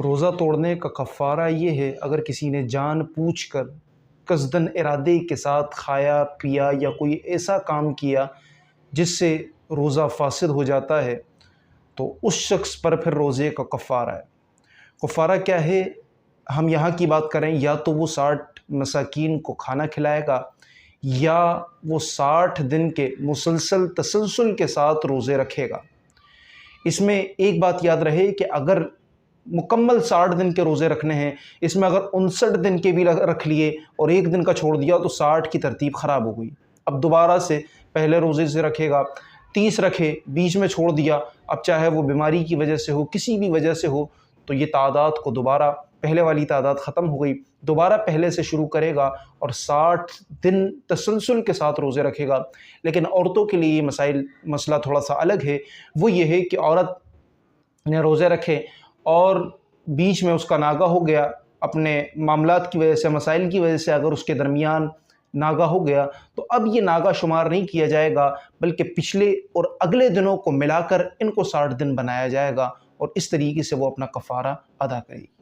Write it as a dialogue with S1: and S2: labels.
S1: روزہ توڑنے کا کفارہ یہ ہے اگر کسی نے جان بوجھ کر قصداً ارادے کے ساتھ کھایا پیا یا کوئی ایسا کام کیا جس سے روزہ فاسد ہو جاتا ہے تو اس شخص پر پھر روزے کا کفارہ ہے۔ کفارہ کیا ہے؟ ہم یہاں کی بات کریں یا تو وہ 60 مساکین کو کھانا کھلائے گا یا وہ 60 دن کے تسلسل کے ساتھ روزے رکھے گا۔ اس میں ایک بات یاد رہے کہ اگر مکمل 60 دن کے روزے رکھنے ہیں، اس میں اگر 59 دن کے بھی رکھ لیے اور ایک دن کا چھوڑ دیا تو 60 کی ترتیب خراب ہو گئی۔ اب دوبارہ سے پہلے روزے سے رکھے گا، 30 رکھے، بیچ میں چھوڑ دیا، اب چاہے وہ بیماری کی وجہ سے ہو، کسی بھی وجہ سے ہو، تو یہ تعداد کو دوبارہ پہلے والی تعداد ختم ہو گئی، دوبارہ پہلے سے شروع کرے گا اور 60 دن تسلسل کے ساتھ روزے رکھے گا۔ لیکن عورتوں کے لیے یہ مسئلہ تھوڑا سا الگ ہے۔ وہ یہ ہے کہ عورت نے روزے رکھے اور بیچ میں اس کا ناگا ہو گیا، اپنے معاملات کی وجہ سے، مسائل کی وجہ سے اگر اس کے درمیان ناگا ہو گیا تو اب یہ ناگا شمار نہیں کیا جائے گا، بلکہ پچھلے اور اگلے دنوں کو ملا کر ان کو 60 دن بنایا جائے گا اور اس طریقے سے وہ اپنا کفارہ ادا کرے گی۔